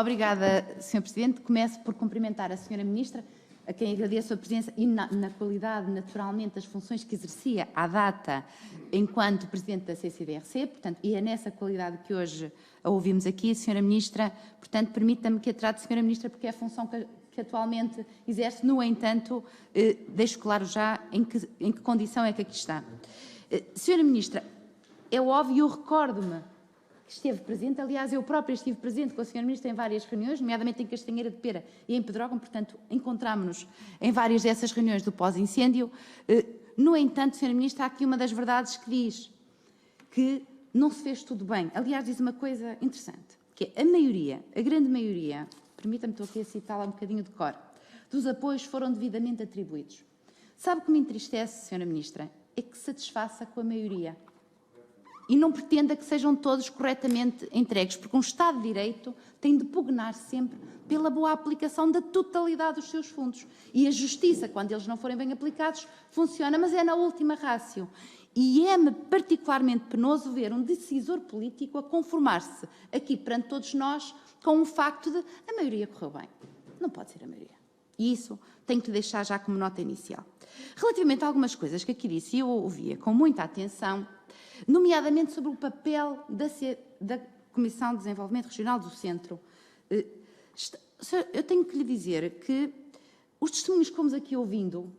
Obrigada, Sr. Presidente. Começo por cumprimentar a Sra. Ministra, a quem agradeço a presença e na qualidade, naturalmente, das funções que exercia à data enquanto Presidente da CCDRC, portanto, e é nessa qualidade que hoje a ouvimos aqui, Sra. Ministra, portanto, permita-me que a trate de Sra. Ministra, porque é a função que atualmente exerce. No entanto, deixo claro já em que condição é que aqui está. Sra. Ministra, é óbvio, eu recordo-me que esteve presente, aliás, eu própria estive presente com a Sra. Ministra em várias reuniões, nomeadamente em Castanheira de Pera e em Pedrógão, portanto, encontrámos-nos em várias dessas reuniões do pós-incêndio. No entanto, Sra. Ministra, há aqui uma das verdades que diz que não se fez tudo bem. Aliás, diz uma coisa interessante, que é a maioria, a grande maioria, permita-me, estou aqui a citá-la um bocadinho de cor, dos apoios foram devidamente atribuídos. Sabe o que me entristece, Sra. Ministra? É que satisfaça com a maioria. E não pretenda que sejam todos corretamente entregues, porque um Estado de Direito tem de pugnar sempre pela boa aplicação da totalidade dos seus fundos. E a Justiça, quando eles não forem bem aplicados, funciona, mas é na última rácio. E é-me particularmente penoso ver um decisor político a conformar-se aqui perante todos nós com o facto de a maioria correu bem. Não pode ser a maioria. E isso tenho que deixar já como nota inicial. Relativamente a algumas coisas que aqui disse, e eu ouvia com muita atenção, nomeadamente sobre o papel da Comissão de Desenvolvimento Regional do Centro. Eu tenho que lhe dizer que os testemunhos que fomos aqui ouvindo,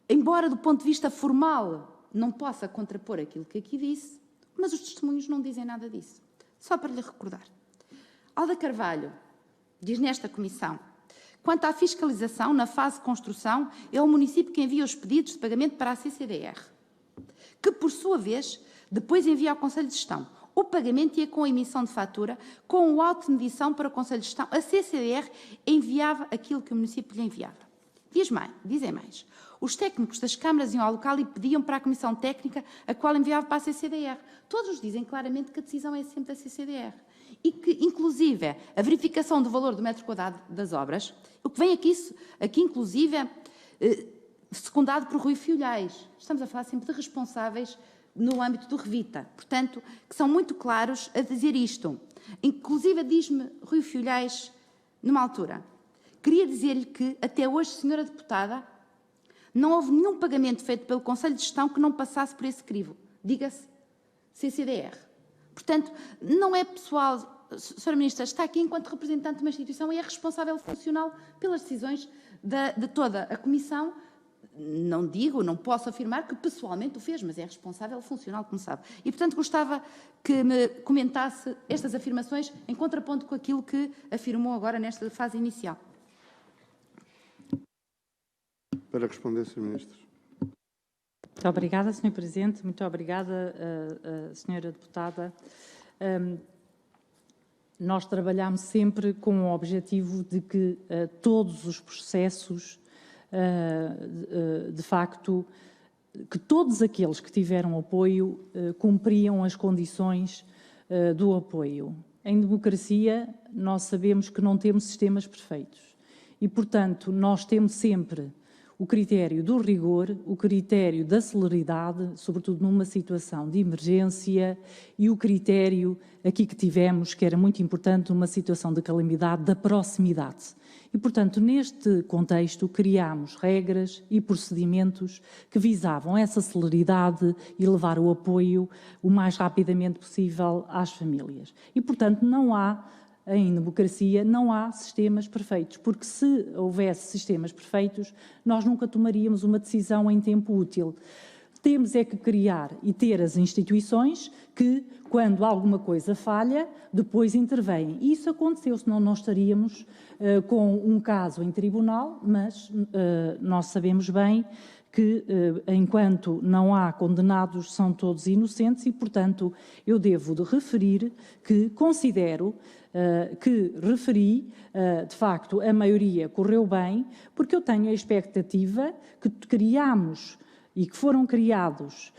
embora do ponto de vista formal não possa contrapor aquilo que aqui disse, mas os testemunhos não dizem nada disso. Só para lhe recordar. Alda Carvalho diz nesta comissão: quanto à fiscalização, na fase de construção, é o município que envia os pedidos de pagamento para a CCDR, que, por sua vez, depois envia ao Conselho de Gestão o pagamento e a com a emissão de fatura, com o auto de medição para o Conselho de Gestão, a CCDR enviava aquilo que o município lhe enviava. Dizem mais. Os técnicos das câmaras iam ao local e pediam para a Comissão Técnica, a qual enviava para a CCDR. Todos dizem claramente que a decisão é sempre da CCDR. E que, inclusive, a verificação do valor do metro quadrado das obras, o que vem aqui inclusive, secundado por Rui Filhais. Estamos a falar sempre de responsáveis no âmbito do Revita. Portanto, que são muito claros a dizer isto. Inclusive, diz-me Rui Filhais, numa altura, queria dizer-lhe que, até hoje, senhora deputada, não houve nenhum pagamento feito pelo Conselho de Gestão que não passasse por esse crivo. Diga-se CCDR. Portanto, não é pessoal, Sra. Ministra, está aqui enquanto representante de uma instituição e é responsável funcional pelas decisões de toda a Comissão. Não posso afirmar que pessoalmente o fez, mas é responsável funcional, como sabe. E, portanto, gostava que me comentasse estas afirmações em contraponto com aquilo que afirmou agora nesta fase inicial. Para responder, Sr. Ministro. Muito obrigada, Sr. Presidente. Muito obrigada, Sra. Deputada. Nós trabalhamos sempre com o objetivo de que todos os processos, de facto, que todos aqueles que tiveram apoio cumpriam as condições do apoio. Em democracia, nós sabemos que não temos sistemas perfeitos e, portanto, nós temos sempre o critério do rigor, o critério da celeridade, sobretudo numa situação de emergência, e o critério aqui que tivemos, que era muito importante, numa situação de calamidade, da proximidade. E, portanto, neste contexto, criámos regras e procedimentos que visavam essa celeridade e levar o apoio o mais rapidamente possível às famílias. E, portanto, em democracia não há sistemas perfeitos, porque se houvesse sistemas perfeitos, nós nunca tomaríamos uma decisão em tempo útil. Temos é que criar e ter as instituições que, quando alguma coisa falha, depois intervêm. E isso aconteceu, senão não estaríamos com um caso em tribunal, mas nós sabemos bem que, enquanto não há condenados, são todos inocentes e, portanto, eu devo de referir que considero que referi, de facto, a maioria correu bem, porque eu tenho a expectativa que criamos e que foram criados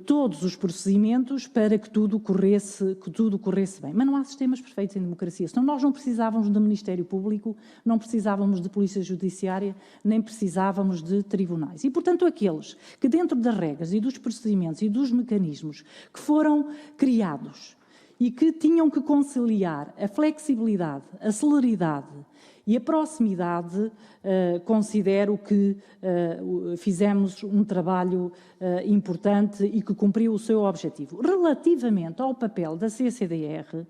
todos os procedimentos para que tudo corresse bem. Mas não há sistemas perfeitos em democracia, senão nós não precisávamos de Ministério Público, não precisávamos de Polícia Judiciária, nem precisávamos de tribunais. E, portanto, aqueles que dentro das regras e dos procedimentos e dos mecanismos que foram criados e que tinham que conciliar a flexibilidade, a celeridade e a proximidade. Considero que fizemos um trabalho importante e que cumpriu o seu objetivo. Relativamente ao papel da CCDR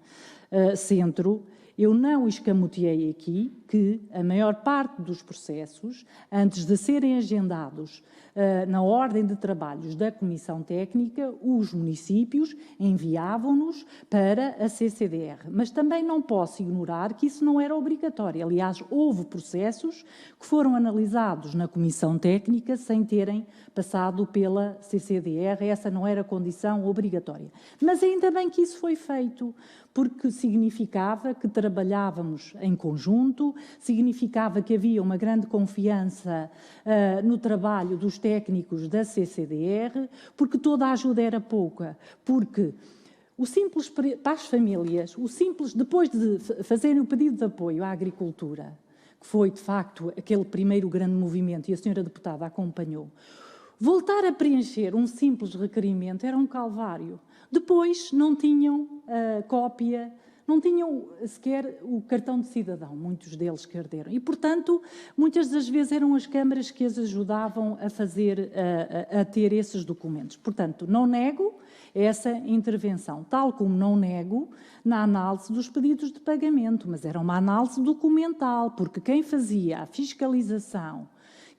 Centro, eu não escamoteei aqui que a maior parte dos processos, antes de serem agendados na ordem de trabalhos da Comissão Técnica, os municípios enviavam-nos para a CCDR. Mas também não posso ignorar que isso não era obrigatório. Aliás, houve processos que foram analisados na Comissão Técnica sem terem passado pela CCDR. Essa não era condição obrigatória. Mas ainda bem que isso foi feito, porque significava que trabalhávamos em conjunto, significava que havia uma grande confiança no trabalho dos técnicos da CCDR, porque toda a ajuda era pouca, porque o simples para as famílias, o simples depois de fazerem o pedido de apoio à agricultura, que foi de facto aquele primeiro grande movimento e a senhora deputada acompanhou, voltar a preencher um simples requerimento era um calvário. Depois não tinham cópia, não tinham sequer o cartão de cidadão, muitos deles perderam. E, portanto, muitas das vezes eram as câmaras que as ajudavam a fazer, a ter esses documentos. Portanto, não nego essa intervenção, tal como não nego na análise dos pedidos de pagamento, mas era uma análise documental, porque quem fazia a fiscalização,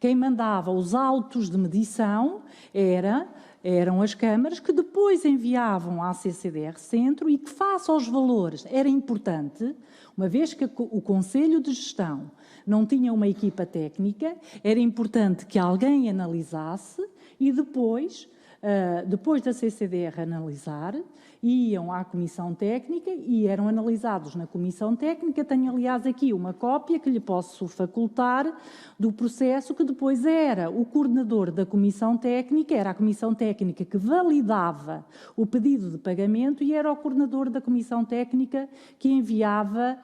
quem mandava os autos de medição eram as câmaras, que depois enviavam à CCDR Centro e que, face aos valores, era importante, uma vez que o Conselho de Gestão não tinha uma equipa técnica, era importante que alguém analisasse e depois da CCDR analisar, iam à Comissão Técnica e eram analisados na Comissão Técnica. Tenho, aliás, aqui uma cópia que lhe posso facultar do processo, que depois era o coordenador da Comissão Técnica, era a Comissão Técnica que validava o pedido de pagamento e era o coordenador da Comissão Técnica que enviava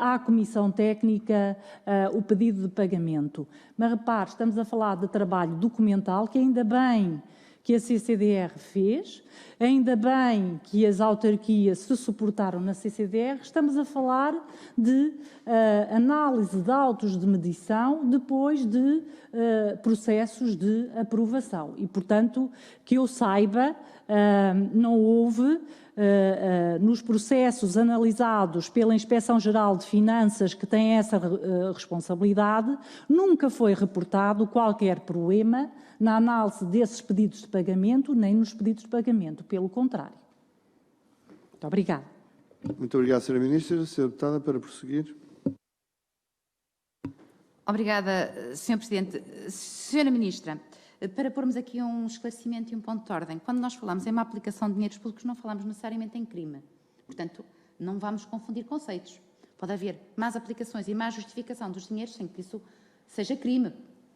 à Comissão Técnica o pedido de pagamento. Mas repare, estamos a falar de trabalho documental que ainda bem que a CCDR fez, ainda bem que as autarquias se suportaram na CCDR, estamos a falar de análise de autos de medição depois de processos de aprovação. E, portanto, que eu saiba, não houve, nos processos analisados pela Inspeção-Geral de Finanças, que tem essa responsabilidade, nunca foi reportado qualquer problema na análise desses pedidos de pagamento, nem nos pedidos de pagamento, pelo contrário. Muito obrigada. Muito obrigado, Sra. Ministra. Sra. Deputada, para prosseguir. Obrigada, Sr. Presidente. Sra. Ministra, para pormos aqui um esclarecimento e um ponto de ordem, quando nós falamos em uma aplicação de dinheiros públicos, não falamos necessariamente em crime. Portanto, não vamos confundir conceitos. Pode haver más aplicações e má justificação dos dinheiros sem que isso seja crime.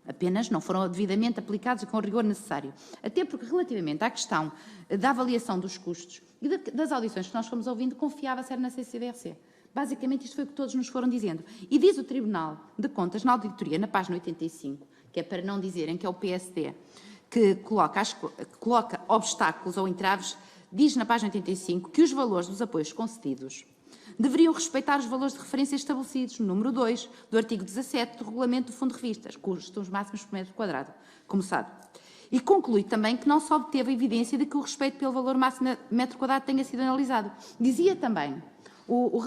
Apenas não foram devidamente aplicados e com o rigor necessário. Até porque, relativamente à questão da avaliação dos custos e das audições que nós fomos ouvindo, confiava-se era na CCDRC. Basicamente, isto foi o que todos nos foram dizendo. E diz o Tribunal de Contas, na auditoria, na página 85, que é para não dizerem que é o PSD que coloca obstáculos ou entraves, diz na página 85 que os valores dos apoios concedidos deveriam respeitar os valores de referência estabelecidos no número 2 do artigo 17 do Regulamento do Fundo de Revistas, custos máximos por metro quadrado, como sabe. E conclui também que não se obteve a evidência de que o respeito pelo valor máximo de metro quadrado tenha sido analisado. Dizia também o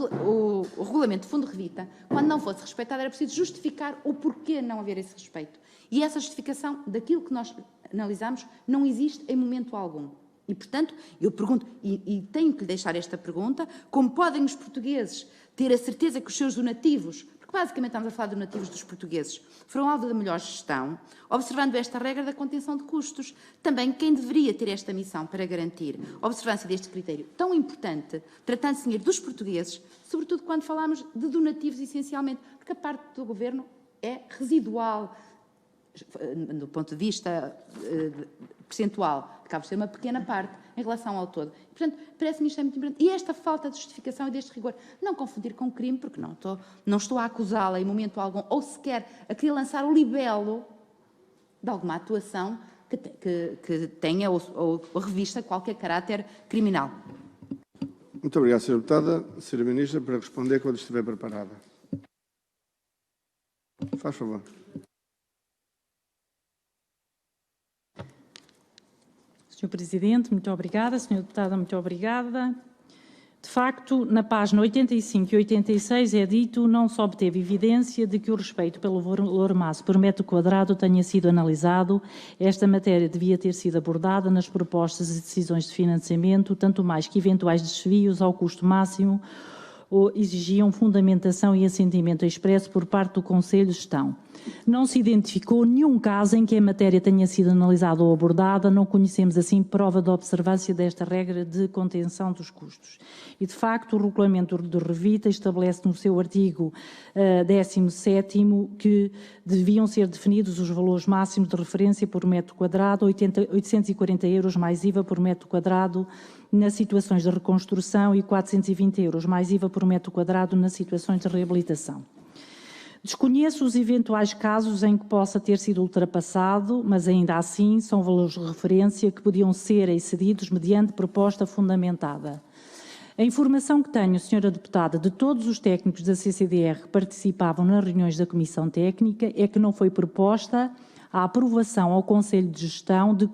Regulamento do Fundo de Revistas, quando não fosse respeitado, era preciso justificar o porquê não haver esse respeito. E essa justificação daquilo que nós analisamos não existe em momento algum. E, portanto, eu pergunto, e tenho que lhe deixar esta pergunta, como podem os portugueses ter a certeza que os seus donativos, porque basicamente estamos a falar de donativos dos portugueses, foram alvo da melhor gestão, observando esta regra da contenção de custos. Também quem deveria ter esta missão para garantir a observância deste critério tão importante, tratando-se de dinheiro dos portugueses, sobretudo quando falamos de donativos essencialmente, porque a parte do Governo é residual, do ponto de vista percentual, acaba de ser uma pequena parte em relação ao todo. Portanto, parece-me isto é muito importante. E esta falta de justificação e deste rigor, não confundir com crime, porque não estou a acusá-la em momento algum, ou sequer a querer lançar o libelo de alguma atuação que tenha ou revista qualquer caráter criminal. Muito obrigado, Sra. Deputada. Sra. Ministra, para responder quando estiver preparada. Faz favor. Sr. Presidente, muito obrigada. Sra. Deputada, muito obrigada. De facto, na página 85 e 86 é dito: não se obteve evidência de que o respeito pelo valor máximo por metro quadrado tenha sido analisado. Esta matéria devia ter sido abordada nas propostas e decisões de financiamento, tanto mais que eventuais desvios ao custo máximo exigiam fundamentação e assentimento expresso por parte do Conselho de Gestão. Não se identificou nenhum caso em que a matéria tenha sido analisada ou abordada, não conhecemos assim prova de observância desta regra de contenção dos custos. E, de facto, o regulamento de Revita estabelece no seu artigo 17º que deviam ser definidos os valores máximos de referência por metro quadrado, 840 euros mais IVA por metro quadrado nas situações de reconstrução e 420 euros mais IVA por metro quadrado nas situações de reabilitação. Desconheço os eventuais casos em que possa ter sido ultrapassado, mas ainda assim são valores de referência que podiam ser excedidos mediante proposta fundamentada. A informação que tenho, Sra. Deputada, de todos os técnicos da CCDR que participavam nas reuniões da Comissão Técnica é que não foi proposta a aprovação ao Conselho de Gestão de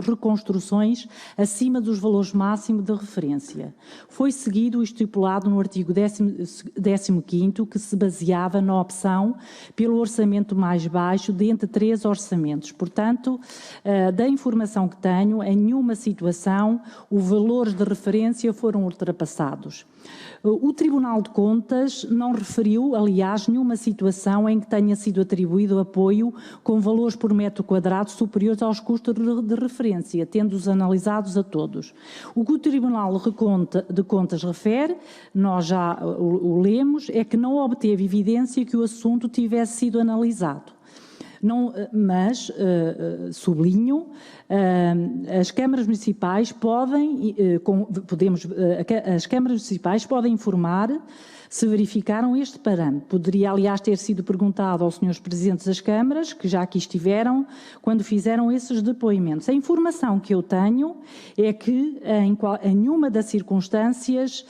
reconstruções acima dos valores máximos de referência. Foi seguido o estipulado no artigo 15º, que se baseava na opção pelo orçamento mais baixo dentre 3 orçamentos. Portanto, da informação que tenho, em nenhuma situação os valores de referência foram ultrapassados. O Tribunal de Contas não referiu, aliás, nenhuma situação em que tenha sido atribuído apoio com valores por metro quadrado superiores aos custos de referência, tendo-os analisados a todos. O que o Tribunal de Contas refere, nós já o lemos, é que não obteve evidência que o assunto tivesse sido analisado. Não, mas, sublinho, as câmaras municipais as câmaras municipais podem informar se verificaram este parâmetro. Poderia, aliás, ter sido perguntado aos senhores presidentes das câmaras, que já aqui estiveram, quando fizeram esses depoimentos. A informação que eu tenho é que em nenhuma das circunstâncias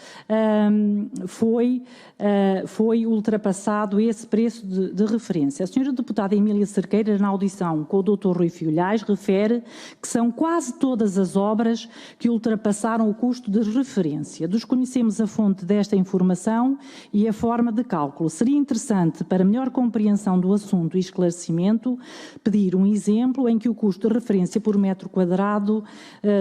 foi ultrapassado esse preço de referência. A senhora deputada Emília Cerqueira, na audição com o Dr. Rui Filhais, refere que são quase todas as obras que ultrapassaram o custo de referência. Desconhecemos a fonte desta informação e a forma de cálculo. Seria interessante, para melhor compreensão do assunto e esclarecimento, pedir um exemplo em que o custo de referência por metro quadrado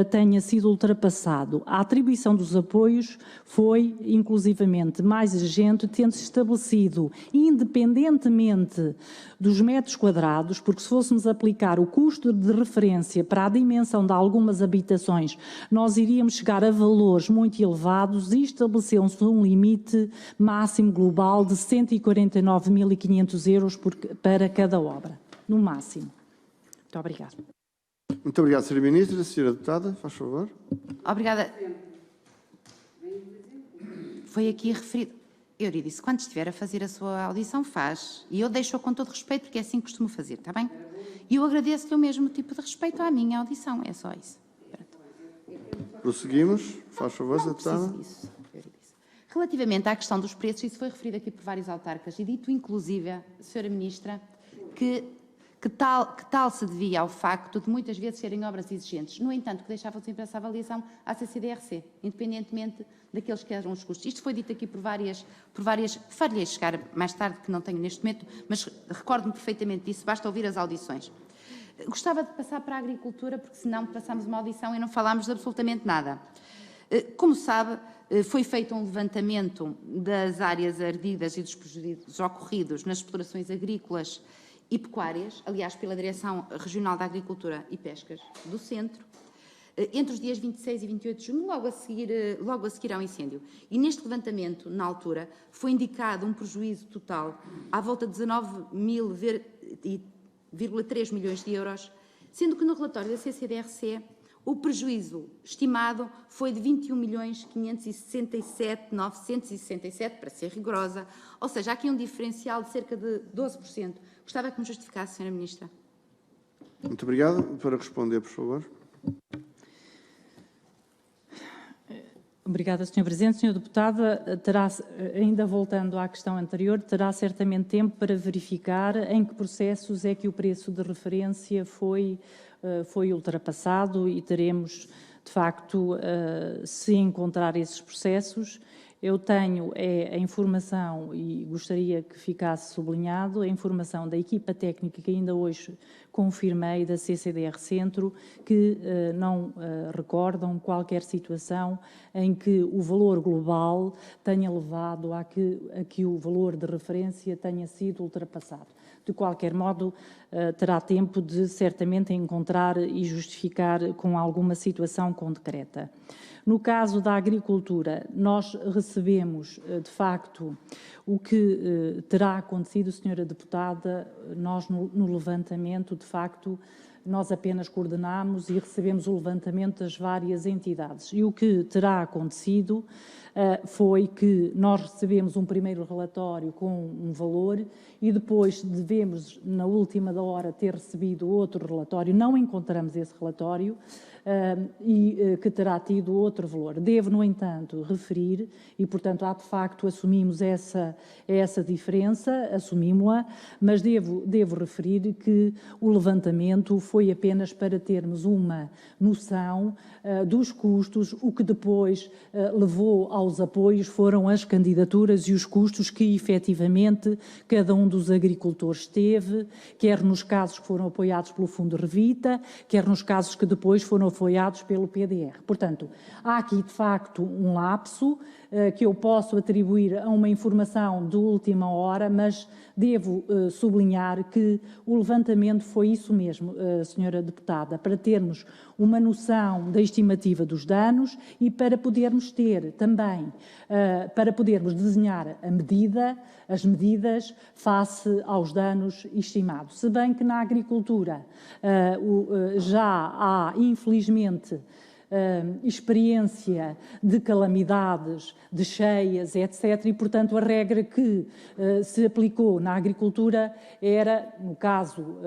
tenha sido ultrapassado. A atribuição dos apoios foi, inclusivamente, mais exigente, tendo-se estabelecido, independentemente dos metros quadrados, porque se fôssemos aplicar o custo de referência para a dimensão de algumas habitações, nós iríamos chegar a valores muito elevados e estabeleceu-se um limite máximo global de 149.500 euros para cada obra, no máximo. Muito obrigada. Muito obrigado, Sra. Ministra. Sra. Deputada, faz favor. Obrigada. Foi aqui referido. Eu lhe disse, quando estiver a fazer a sua audição, faz. E eu deixo-a com todo respeito, porque é assim que costumo fazer, está bem? E eu agradeço-lhe o mesmo tipo de respeito à minha audição, é só isso. Pronto. Prosseguimos. Faz favor, Sra. Deputada. Disso. Relativamente à questão dos preços, isso foi referido aqui por vários autarcas e dito, inclusive, Sra. Ministra, que tal se devia ao facto de muitas vezes serem obras exigentes. No entanto, que deixavam sempre essa avaliação à CCDRC, independentemente daqueles que eram os custos. Isto foi dito aqui por várias farei chegar mais tarde, que não tenho neste momento, mas recordo-me perfeitamente disso, basta ouvir as audições. Gostava de passar para a agricultura, porque senão passamos uma audição e não falámos de absolutamente nada. Como sabe, foi feito um levantamento das áreas ardidas e dos prejuízos ocorridos nas explorações agrícolas e pecuárias, aliás, pela Direção Regional da Agricultura e Pescas do Centro, entre os dias 26 e 28 de junho, logo a seguir ao incêndio. E neste levantamento, na altura, foi indicado um prejuízo total à volta de 19,3 milhões de euros, sendo que no relatório da CCDRC o prejuízo estimado foi de 21.567.967, para ser rigorosa, ou seja, há aqui um diferencial de cerca de 12%. Gostava que me justificasse, Sra. Ministra. Muito obrigado. Para responder, por favor. Obrigada, Sr. Presidente. Sr. Deputada, terá, ainda voltando à questão anterior, terá certamente tempo para verificar em que processos é que o preço de referência foi ultrapassado e teremos, de facto, se encontrar esses processos. Eu tenho a informação, e gostaria que ficasse sublinhado, a informação da equipa técnica que ainda hoje confirmei da CCDR Centro, que não recordam qualquer situação em que o valor global tenha levado a que o valor de referência tenha sido ultrapassado. De qualquer modo, terá tempo de certamente encontrar e justificar com alguma situação concreta. No caso da agricultura, nós recebemos, de facto, o que terá acontecido, Senhora Deputada, nós no levantamento, de facto, nós apenas coordenamos e recebemos o levantamento das várias entidades. E o que terá acontecido foi que nós recebemos um primeiro relatório com um valor e depois devemos, na última da hora, ter recebido outro relatório. Não encontramos esse relatório que terá tido outro valor. Devo, no entanto, referir, e portanto há de facto assumimos essa diferença, assumimos-la, mas devo referir que o levantamento foi apenas para termos uma noção dos custos, o que depois levou aos apoios foram as candidaturas e os custos que efetivamente cada um dos agricultores teve, quer nos casos que foram apoiados pelo Fundo Revita, quer nos casos que depois foram apoiados pelo PDR. Portanto, há aqui de facto um lapso que eu posso atribuir a uma informação de última hora, mas devo sublinhar que o levantamento foi isso mesmo, Senhora Deputada, para termos uma noção da estimativa dos danos e para podermos ter também, para podermos desenhar as medidas face aos danos estimados. Se bem que na agricultura já há, infelizmente, experiência de calamidades, de cheias, etc. E, portanto, a regra que se aplicou na agricultura era, no caso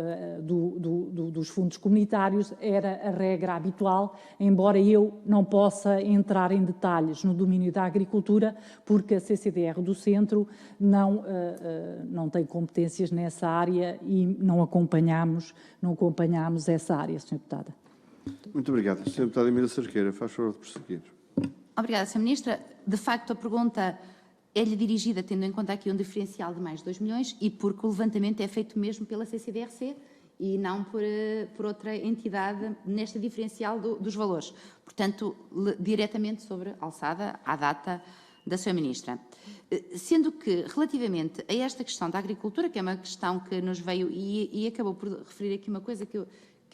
dos fundos comunitários, era a regra habitual, embora eu não possa entrar em detalhes no domínio da agricultura, porque a CCDR do Centro não tem competências nessa área e não acompanhamos essa área, Sra. Deputada. Muito obrigado. Sra. Deputada Emília Cerqueira, faz favor de prosseguir. Obrigada, Sra. Ministra. De facto, a pergunta é-lhe dirigida tendo em conta aqui um diferencial de mais de 2 milhões e porque o levantamento é feito mesmo pela CCDRC e não por outra entidade nesta diferencial dos valores. Portanto, diretamente sobre a alçada à data da Sra. Ministra. Sendo que, relativamente a esta questão da agricultura, que é uma questão que nos veio e acabou por referir aqui uma coisa que eu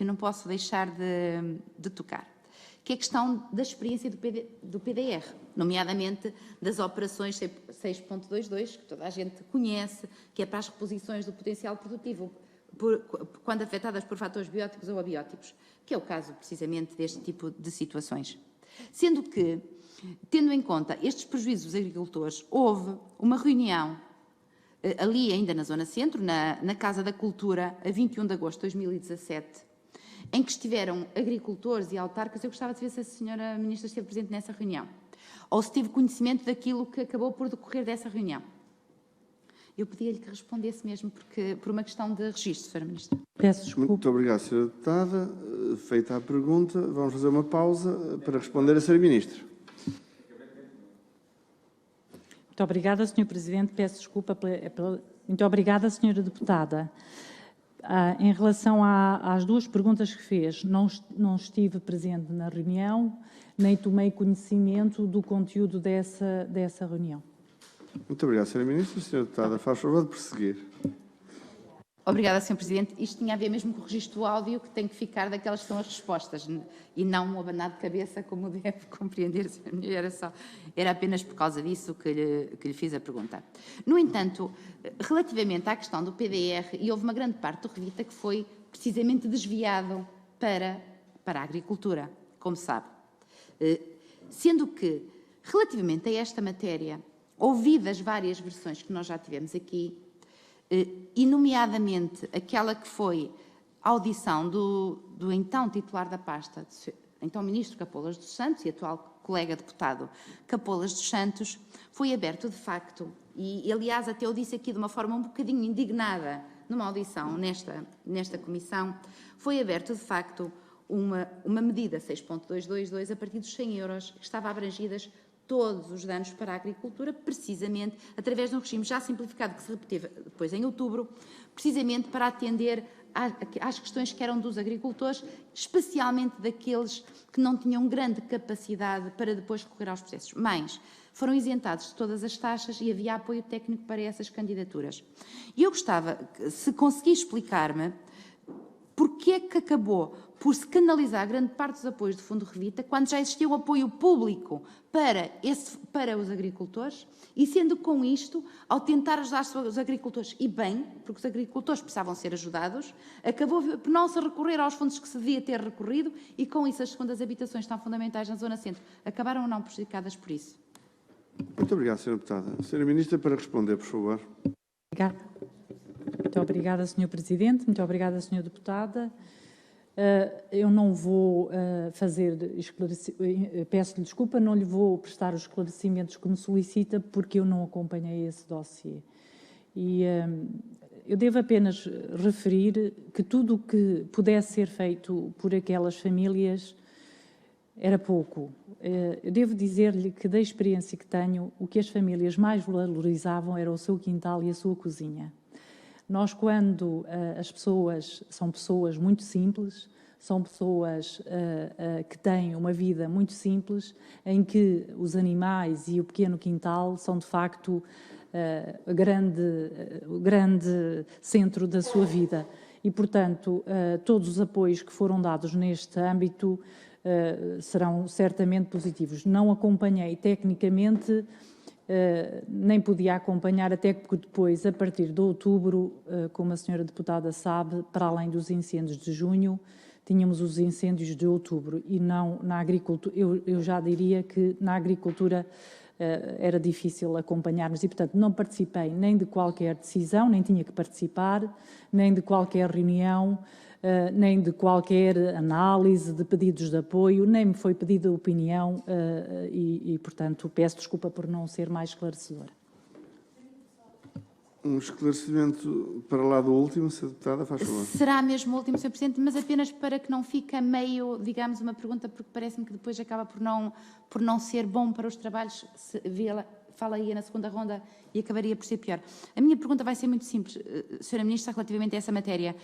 não posso deixar de tocar, que é a questão da experiência do PDR, nomeadamente das operações 6.22, que toda a gente conhece, que é para as reposições do potencial produtivo, quando afetadas por fatores bióticos ou abióticos, que é o caso precisamente deste tipo de situações. Sendo que, tendo em conta estes prejuízos dos agricultores, houve uma reunião ali ainda na Zona Centro, na Casa da Cultura, a 21 de agosto de 2017, em que estiveram agricultores e autarcas. Eu gostava de ver se a Sra. Ministra esteve presente nessa reunião, ou se teve conhecimento daquilo que acabou por decorrer dessa reunião. Eu pedia-lhe que respondesse mesmo, por uma questão de registro, Sra. Ministra. Peço desculpa. Muito obrigado, Sra. Deputada. Feita a pergunta, vamos fazer uma pausa para responder a Sra. Ministra. Muito obrigada, Sr. Presidente. Peço desculpa Muito obrigada, Sra. Deputada. Em relação às duas perguntas que fez, não estive presente na reunião, nem tomei conhecimento do conteúdo dessa reunião. Muito obrigado, Sra. Ministra. Sra. Deputada, faz favor de prosseguir. Obrigada, Sr. Presidente. Isto tinha a ver mesmo com o registro do áudio, que tem que ficar daquelas que são as respostas, e não um abanar de cabeça, como deve compreender, Sra. Ministra. Era apenas por causa disso que lhe fiz a pergunta. No entanto, relativamente à questão do PDR, e houve uma grande parte do Revita que foi precisamente desviado para a agricultura, como sabe. Sendo que, relativamente a esta matéria, ouvidas várias versões que nós já tivemos aqui, e nomeadamente aquela que foi a audição do então titular da pasta, então Ministro Capolas dos Santos e atual colega deputado Capolas dos Santos, foi aberto de facto, e aliás até eu disse aqui de uma forma um bocadinho indignada numa audição nesta comissão, foi aberto de facto uma medida 6.222 a partir dos 100 euros, que estava abrangidas todos os danos para a agricultura, precisamente através de um regime já simplificado que se repetiu depois em outubro, precisamente para atender às questões que eram dos agricultores, especialmente daqueles que não tinham grande capacidade para depois recorrer aos processos. Mas foram isentados de todas as taxas e havia apoio técnico para essas candidaturas. E eu gostava, se conseguir explicar-me, porque é que acabou por se canalizar grande parte dos apoios do Fundo Revita, quando já existia o apoio público para os agricultores, e sendo com isto, ao tentar ajudar os agricultores, e bem, porque os agricultores precisavam ser ajudados, acabou por não se recorrer aos fundos que se devia ter recorrido, e com isso as segundas habitações tão fundamentais na Zona Centro acabaram ou não prejudicadas por isso. Muito obrigado, Sra. Deputada. Sra. Ministra, para responder, por favor. Obrigada. Muito obrigada, Sr. Presidente. Muito obrigada, Sra. Deputada. Eu não vou peço-lhe desculpa, não lhe vou prestar os esclarecimentos que me solicita, porque eu não acompanhei esse dossiê. E eu devo apenas referir que tudo o que pudesse ser feito por aquelas famílias era pouco. Eu devo dizer-lhe que, da experiência que tenho, o que as famílias mais valorizavam era o seu quintal e a sua cozinha. Nós, quando as pessoas são pessoas muito simples, são pessoas que têm uma vida muito simples, em que os animais e o pequeno quintal são, de facto, o grande centro da sua vida. E, portanto, todos os apoios que foram dados neste âmbito serão certamente positivos. Não acompanhei tecnicamente, nem podia acompanhar, até porque depois, a partir de outubro, como a senhora deputada sabe, para além dos incêndios de junho, tínhamos os incêndios de outubro e não na agricultura. Eu já diria que na agricultura era difícil acompanharmos e, portanto, não participei nem de qualquer decisão, nem tinha que participar, nem de qualquer reunião, nem de qualquer análise de pedidos de apoio, nem me foi pedida opinião e, portanto, peço desculpa por não ser mais esclarecedora. Um esclarecimento para lá do último, Sra. Deputada, faz favor. Será mesmo o último, Sr. Presidente, mas apenas para que não fique meio, digamos, uma pergunta, porque parece-me que depois acaba por não ser bom para os trabalhos, se fala-ia na segunda ronda e acabaria por ser pior. A minha pergunta vai ser muito simples, Sra. Ministra, relativamente a essa matéria.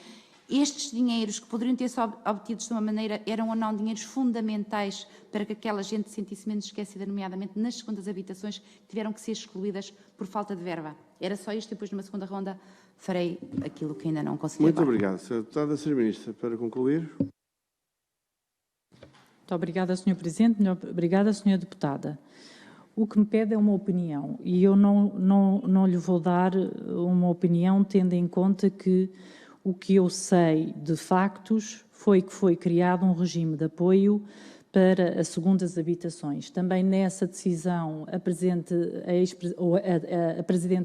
Estes dinheiros que poderiam ter sido obtidos de uma maneira eram ou não dinheiros fundamentais para que aquela gente se sentisse menos esquecida, nomeadamente nas segundas habitações que tiveram que ser excluídas por falta de verba? Era só isto e depois numa segunda ronda farei aquilo que ainda não consegui. Muito obrigado, Sra. Deputada. Sra. Ministra, para concluir. Muito obrigada, Sr. Presidente. Muito obrigada, Sra. Deputada. O que me pede é uma opinião e eu não lhe vou dar uma opinião tendo em conta que o que eu sei de factos foi que foi criado um regime de apoio para as segundas habitações. Também nessa decisão, a Presidente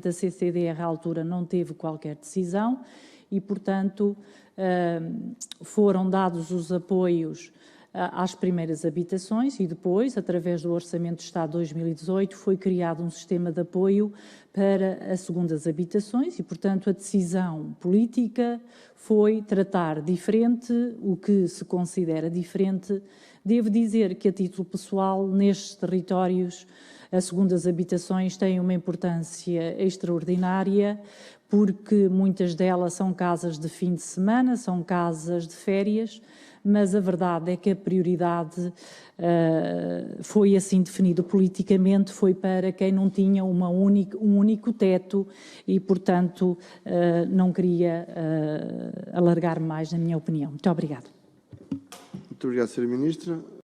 da CCDR à altura não teve qualquer decisão e, portanto, foram dados os apoios às primeiras habitações e depois, através do Orçamento de Estado de 2018, foi criado um sistema de apoio para as segundas habitações e, portanto, a decisão política foi tratar diferente o que se considera diferente. Devo dizer que, a título pessoal, nestes territórios, as segundas habitações têm uma importância extraordinária, porque muitas delas são casas de fim de semana, são casas de férias, mas a verdade é que a prioridade foi assim definido politicamente, foi para quem não tinha um único teto e, portanto, não queria alargar mais, na minha opinião. Muito obrigada. Muito obrigado, Sra. Ministra.